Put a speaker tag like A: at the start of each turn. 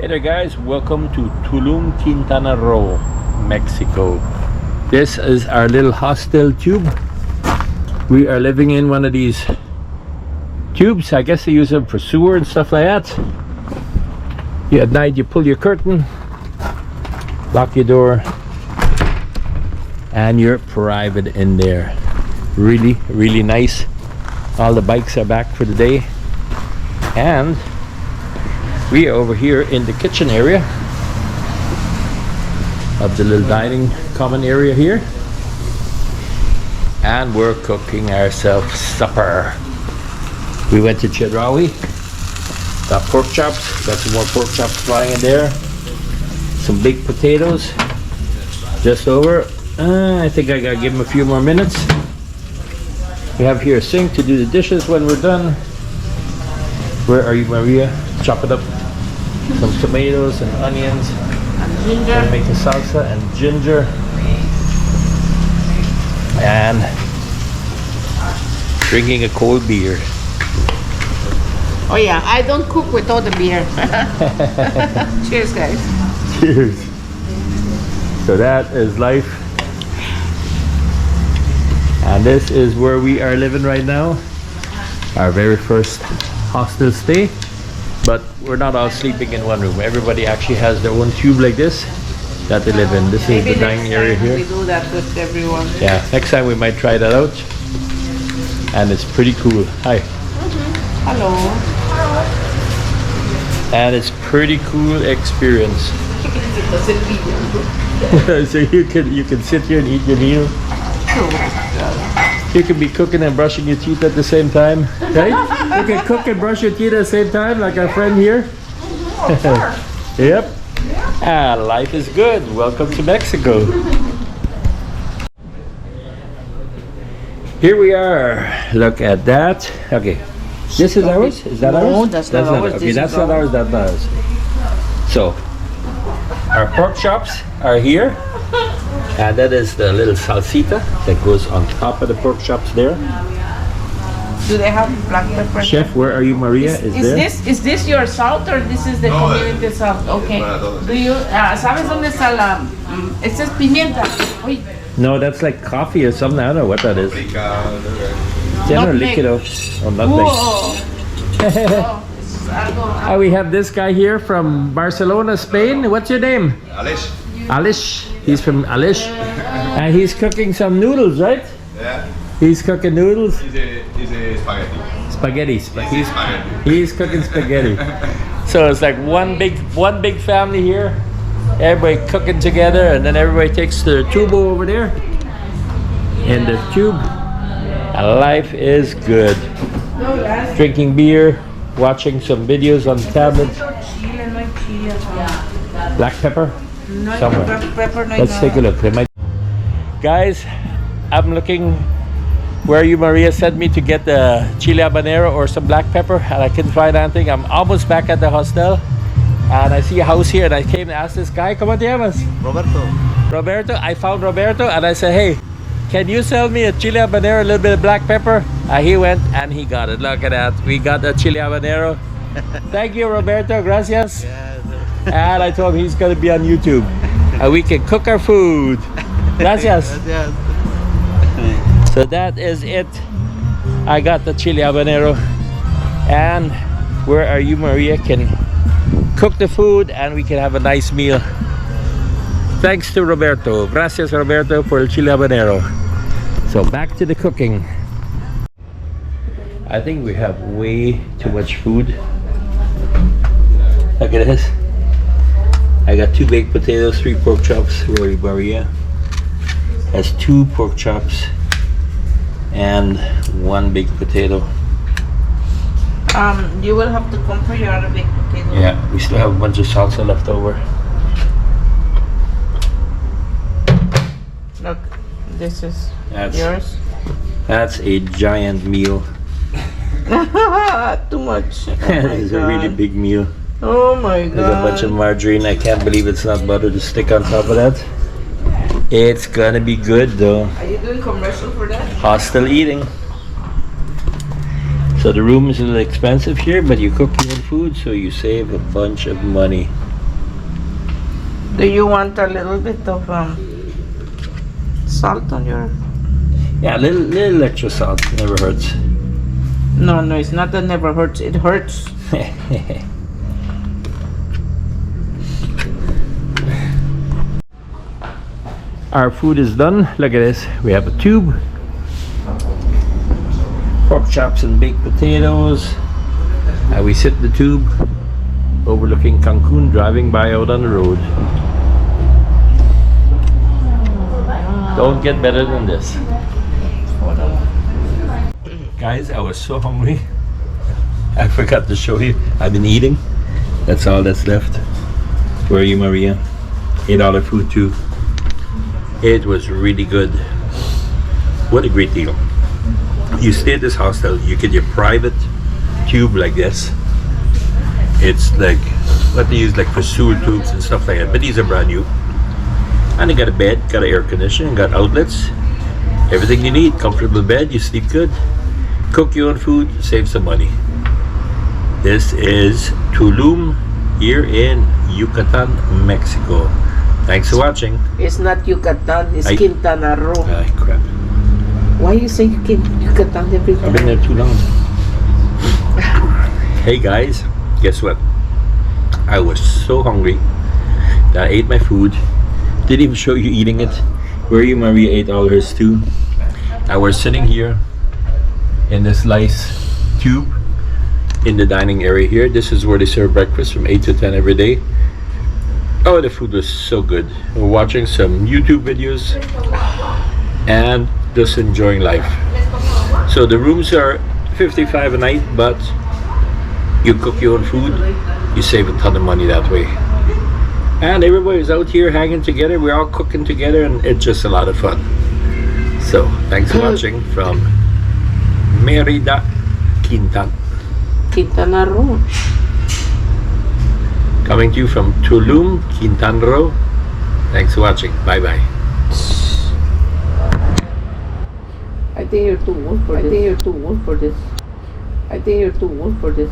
A: Hey there guys, welcome to Tulum, Quintana Roo, Mexico. This is our little hostel tube. We are living in one of these tubes. I guess they use them for sewer and stuff like that. At night you pull your curtain, lock your door, and you're private in there. Really nice. All the bikes are back for the day. And we are over here in the kitchen area of the little dining common area here, and we're cooking ourselves supper. We went to Chedraui, got pork chops, got some more pork chops flying in there, some baked potatoes just over. I think I gotta give them a few more minutes. We have here a sink to do the dishes when we're done. Where are you, Maria? Chop it up. Some tomatoes and onions.
B: And ginger.
A: And make the salsa and ginger. And drinking a cold beer.
B: Oh yeah, I don't cook without the beer. Cheers, guys.
A: Cheers. So that is life. And this is where we are living right now. Our very first hostel stay. But we're not all sleeping in one room. Everybody actually has their own tube like this that they live in. This is the dining area here.
B: We do that with everyone.
A: Yeah, next time we might try that out. And it's pretty cool. Hi.
B: Hello.
A: And it's pretty cool experience. So you can sit here and eat your meal. You can be cooking and brushing your teeth at the same time, right? You can cook and brush your teeth at the same time, like our friend here. Yep. Ah, life is good. Welcome to Mexico. Here we are. Look at that. Okay. This is ours? Is that ours?
B: No, that's not ours.
A: Okay, that's not ours. That's not ours. So, our pork chops are here. And that is the little salsita that goes on top of the pork chops there.
B: Do they have black pepper?
A: Chef, where are you, Maria?
B: Is this your salt or this is the community salt? Okay. Do you sabes dónde está la? Esta es pimienta. Uy.
A: No, that's like coffee or something. I don't know what that is. General líquido. Oh, nutmeg. We have this guy here from Barcelona, Spain. What's your name? Alish. He's from Alish. And he's cooking some noodles, right?
C: Yeah.
A: He's cooking noodles.
C: He's a spaghetti.
A: He's cooking spaghetti. So it's like one big family here. Everybody cooking together, and then everybody takes their tubo over there in the tube. And life is good. Drinking beer, watching some videos on the tablet. Black pepper? Somewhere. Let's take a look. Guys, I'm looking where you, Maria, sent me to get the chile habanero or some black pepper, and I couldn't find anything. I'm almost back at the hostel, and I see a house here, and I came to ask this guy, ¿Cómo te llamas? Roberto. I found Roberto, and I said, hey, can you sell me a chile habanero, a little bit of black pepper? He went and he got it. Look at that. We got the chile habanero. Thank you, Roberto. Gracias. And I told him he's going to be on YouTube. And we can cook our food. Gracias. So that is it. I got the chile habanero. And where are you, Maria? Can cook the food and we can have a nice meal. Thanks to Roberto. Gracias, Roberto, for el chile habanero. So back to the cooking. I think we have way too much food. Look at this. I got 2 baked potatoes, 3 pork chops. Rory Maria has 2 pork chops and 1 baked potato.
B: You will have to come for your other baked potato.
A: Yeah, we still have a bunch of salsa left over.
B: Look, this is yours.
A: That's a giant meal.
B: Too much.
A: It's a really big meal.
B: Oh my god.
A: There's a bunch of margarine. I can't believe it's not butter to stick on top of that. It's gonna be good though.
B: Are you doing commercial for that?
A: Hostel eating. So the room is a little expensive here, but you cook your own food, so you save a bunch of money.
B: Do you want a little bit of salt on your?
A: Yeah, a little extra salt never hurts.
B: No, it's not that never hurts. It hurts.
A: Our food is done. Look at this. We have a tube, pork chops and baked potatoes. And we sit in the tube overlooking Cancun, driving by out on the road. Don't get better than this. Guys, I was so hungry. I forgot to show you. I've been eating. That's all that's left. Where are you, Maria? $8 food too. It was really good. What a great deal. You stay at this hostel, you get your private tube like this. It's like what they use like for sewer tubes and stuff like that, but these are brand new. And they got a bed, got an air conditioning, got outlets, everything you need. Comfortable bed, you sleep good. Cook your own food, save some money. This is Tulum here in Yucatan, Mexico. Thanks for watching.
B: It's not Yucatan, it's Quintana Roo.
A: Ay, crap.
B: Why you say Yucatan every time?
A: I've been there too long. Hey guys, guess what? I was so hungry that I ate my food. Didn't even show you eating it. Where you, Maria, ate all hers too. And we're sitting here in this nice tube in the dining area here. This is where they serve breakfast from 8 to 10 every day. Oh, the food was so good. We're watching some YouTube videos and just enjoying life. So the rooms are $55 a night, but you cook your own food, you save a ton of money that way. And everybody's out here hanging together, we're all cooking together, and it's just a lot of fun. So thanks for watching from Merida,
B: Quintana Roo.
A: Coming to you from Tulum, Quintana Roo. Thanks for watching. Bye bye.
B: I think you're too old for this. I think you're too old for this.